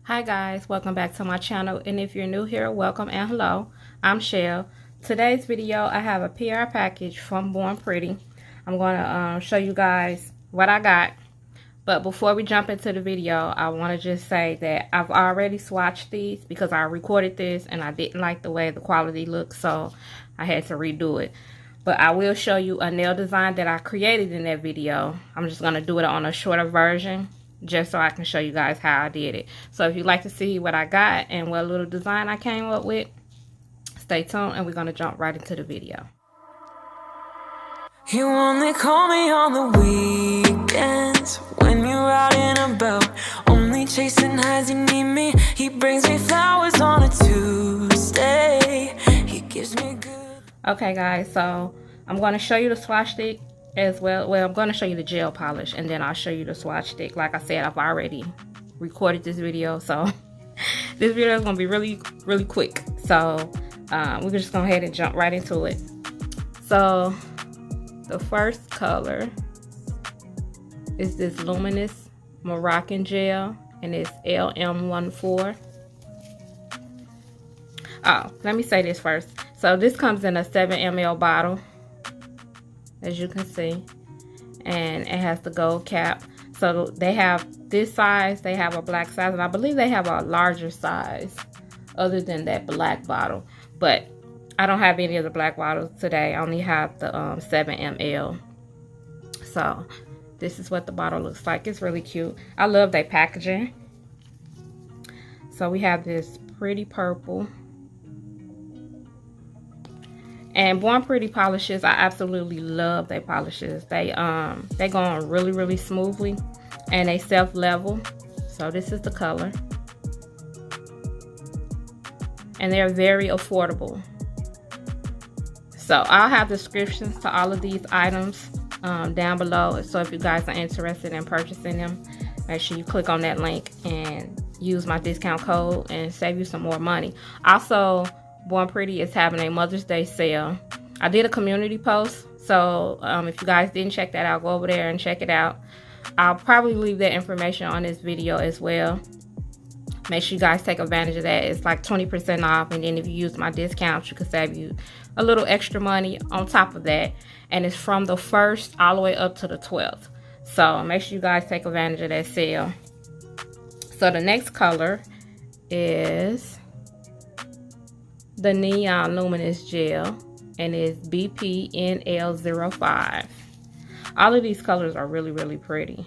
Hi guys, welcome back to my channel, and if you're new here, welcome and hello. I'm Shell. Today's video, I have a PR package from Born Pretty. I'm going to show you guys what I got, but before we jump into the video, I want to just say that I've already swatched these because I recorded this and I didn't like the way the quality looked, so I had to redo it. But I will show you a nail design that I created in that video. I'm just going to do it on a shorter version, just so I can show you guys how I did it. So if you'd like to see what I got and what little design I came up with, stay tuned and we're going to jump right into the video. You only call me on the weekends when you're out and about, only chasing highs. You need me. He brings me flowers on a Tuesday. He gives me good. Okay guys, so I'm going to show you the swatch stick as well. Well, I'm going to show you the gel polish and then I'll show you the swatch stick. Like I said, I've already recorded this video, so this video is going to be really quick. So we're just going to go ahead and jump right into it. So the first color is this Luminous Moroccan gel, and it's LM14. Oh, let me say this first. So this comes in a 7 ml bottle, as you can see, and it has the gold cap. So they have this size, they have a black size, and I believe they have a larger size other than that black bottle, but I don't have any of the black bottles today. I only have the 7 ml. So this is what the bottle looks like. It's really cute. I love their packaging. So we have this pretty purple. And Born Pretty polishes, I absolutely love their polishes. They go on really smoothly, and they self-level. So this is the color, and they're very affordable. So I'll have descriptions to all of these items down below. So if you guys are interested in purchasing them, make sure you click on that link and use my discount code and save you some more money. Also, Born Pretty is having a Mother's Day sale. I did a community post, so if you guys didn't check that out, go over there and check it out. I'll probably leave that information on this video as well. Make sure you guys take advantage of that. It's like 20% off, and then if you use my discount, you can save you a little extra money on top of that. And it's from the 1st all the way up to the 12th. So make sure you guys take advantage of that sale. So the next color is the Neon Luminous Gel, and it's BPNL05. All of these colors are really pretty.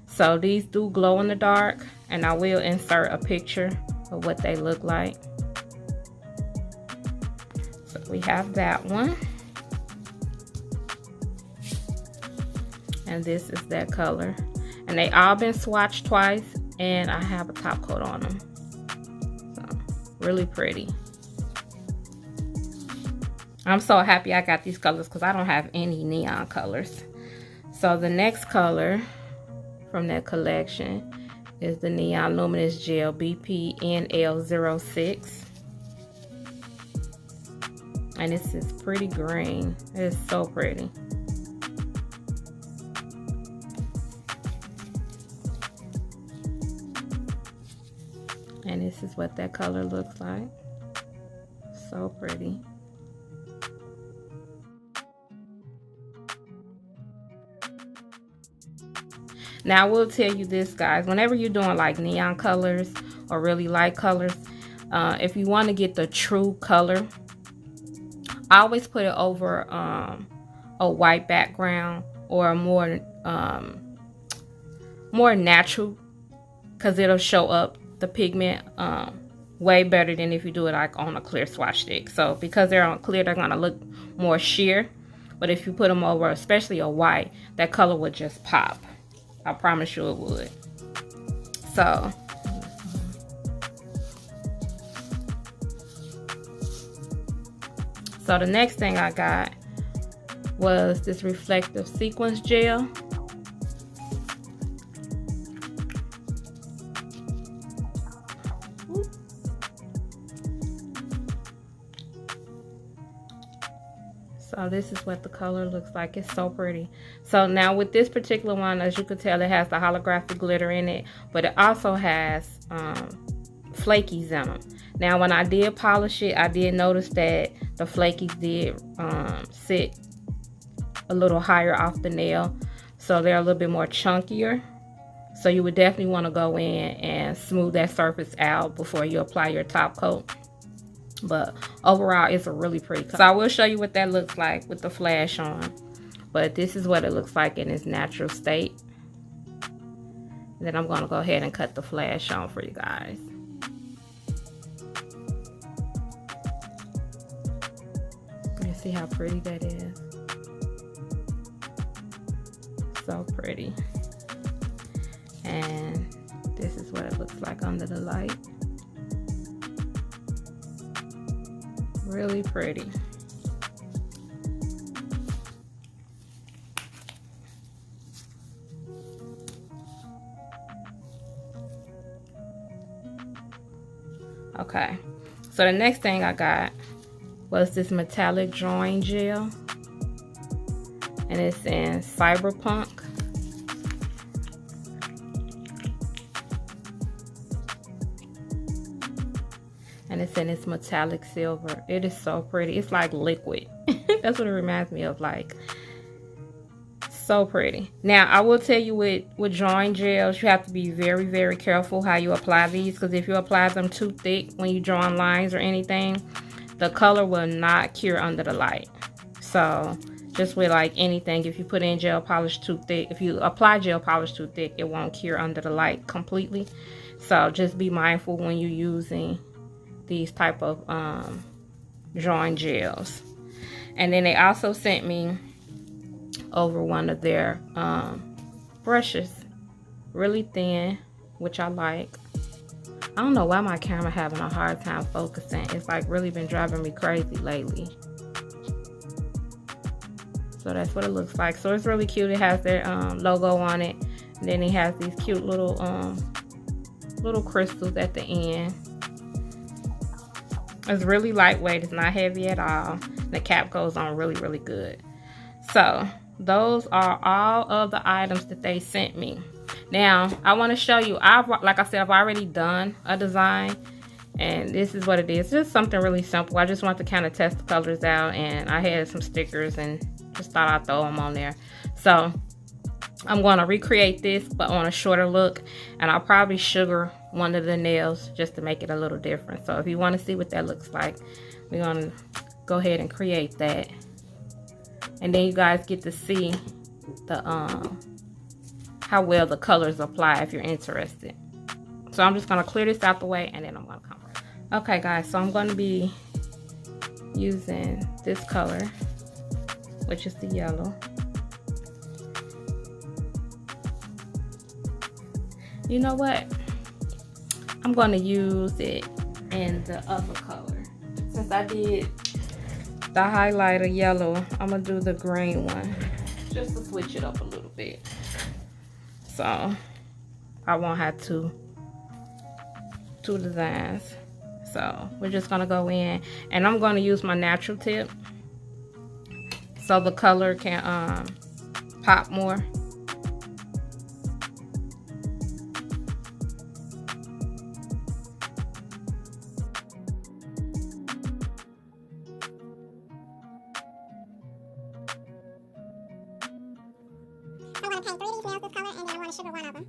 So these do glow in the dark, and I will insert a picture of what they look like. So we have that one, and this is that color, and they all been swatched twice, and I have a top coat on them. So really pretty. I'm so happy I got these colors because I don't have any neon colors. So the next color from that collection is the Neon Luminous Gel BPNL06. And this is pretty green. It's so pretty. And this is what that color looks like. So pretty. Now I will tell you this, guys, whenever you're doing like neon colors or really light colors, if you want to get the true color, I always put it over a white background or a more natural, because it'll show up the pigment way better than if you do it like on a clear swatch stick. So because they're on clear, they're gonna look more sheer, but if you put them over especially a white, that color would just pop. I promise you it would. So the next thing I got was this reflective sequins gel. So this is what the color looks like. It's so pretty. So now with this particular one, as you can tell, it has the holographic glitter in it, but it also has flakies in them. Now when I did polish it, I did notice that the flakies did sit a little higher off the nail, so they're a little bit more chunkier. So you would definitely want to go in and smooth that surface out before you apply your top coat. But overall, it's a really pretty color. So I will show you what that looks like with the flash on. But this is what it looks like in its natural state. And then I'm going to go ahead and cut the flash on for you guys. You see how pretty that is? So pretty. And this is what it looks like under the light. Really pretty. Okay, so the next thing I got was this metallic drawing gel, and it's in Cyberpunk. And it's in this metallic silver. It is so pretty. It's like liquid. That's what it reminds me of, like. So pretty. Now, I will tell you with drawing gels, you have to be very, very careful how you apply these, because if you apply them too thick when you draw on lines or anything, the color will not cure under the light. So, just with like anything, if you put in gel polish too thick, if you apply gel polish too thick, it won't cure under the light completely. So, just be mindful when you're using these type of drawing gels. And then they also sent me over one of their brushes, really thin, which I like. I don't know why my camera having a hard time focusing. It's like really been driving me crazy lately. So that's what it looks like. So it's really cute. It has their logo on it, and then it has these cute little crystals at the end. It's really lightweight. It's not heavy at all. The cap goes on really, really good. So those are all of the items that they sent me. Now I want to show you, like I said, I've already done a design, and this is what it is. Just something really simple. I just want to kind of test the colors out, and I had some stickers and just thought I'd throw them on there. So I'm going to recreate this but on a shorter look, and I'll probably sugar one of the nails just to make it a little different. So if you want to see what that looks like, we're going to go ahead and create that. And then you guys get to see the how well the colors apply if you're interested. So I'm just going to clear this out the way, and then I'm going to come back. Okay guys, so I'm going to be using this color, which is the yellow. You know what? I'm going to use it in the other color. Since I did the highlighter yellow, I'm going to do the green one just to switch it up a little bit. So I won't have two designs. So we're just going to go in, and I'm going to use my natural tip so the color can pop more. I'm going to paint 3 of these nails this color, and then I want to sugar one of them.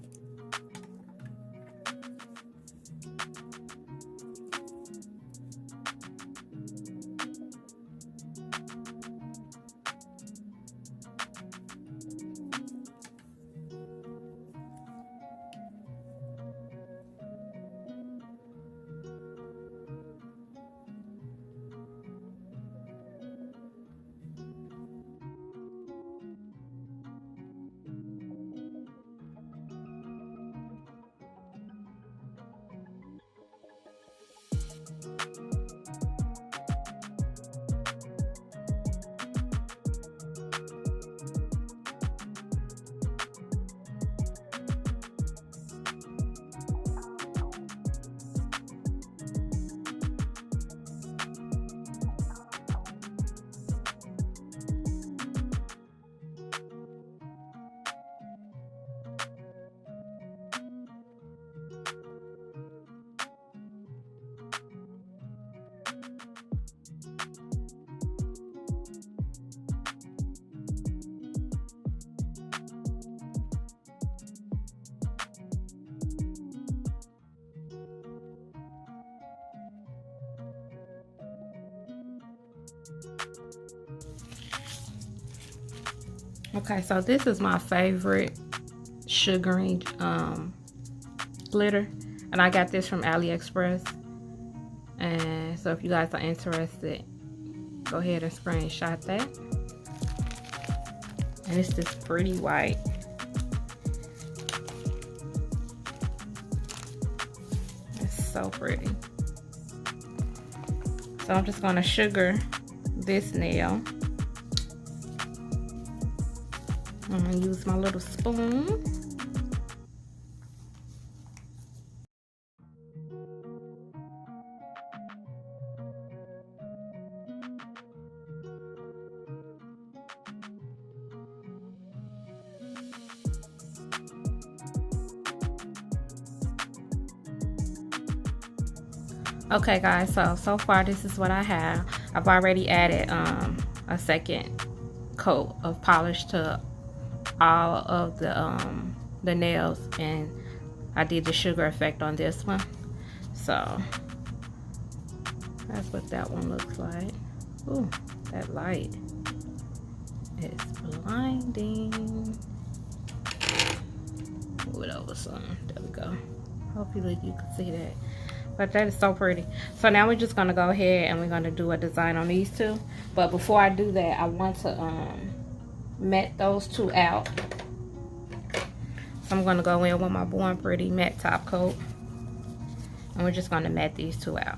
Okay, so this is my favorite sugaring glitter, and I got this from AliExpress. And so if you guys are interested, go ahead and screenshot that. And it's this pretty white. It's so pretty. So I'm just gonna sugar this nail. I'm gonna use my little spoon. Okay guys, so far this is what I have. I've already added a second coat of polish to all of the nails, and I did the sugar effect on this one. So that's what that one looks like. Ooh, that light is blinding. Move it over some. There we go. Hopefully you can see that. But that is so pretty. So now we're just gonna go ahead and we're gonna do a design on these two. But before I do that, I want to matte those two out. So I'm gonna go in with my Born Pretty matte top coat, and we're just gonna matte these two out.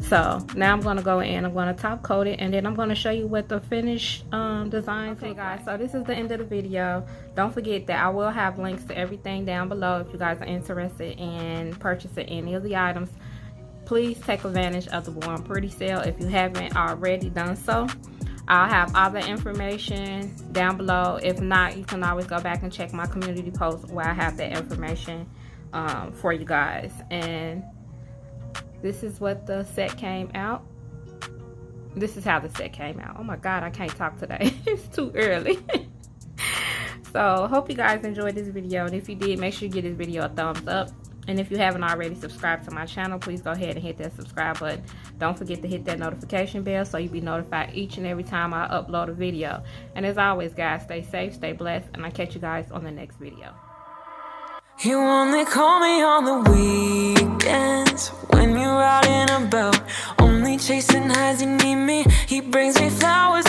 So now I'm gonna go in, I'm gonna top coat it, and then I'm gonna show you what the finished design. Okay guys, so this is the end of the video. Don't forget that I will have links to everything down below if you guys are interested in purchasing any of the items. Please take advantage of the Born Pretty sale if you haven't already done so. I'll have all the information down below. If not, you can always go back and check my community post where I have that information for you guys. And this is what the set came out. This is how the set came out. Oh my God, I can't talk today. It's too early. So hope you guys enjoyed this video. And if you did, make sure you give this video a thumbs up. And if you haven't already subscribed to my channel, please go ahead and hit that subscribe button. Don't forget to hit that notification bell so you'll be notified each and every time I upload a video. And as always, guys, stay safe, stay blessed, and I'll catch you guys on the next video. You only call me on the weekends when you're out and about, only chasing highs. You need me, he brings me flowers.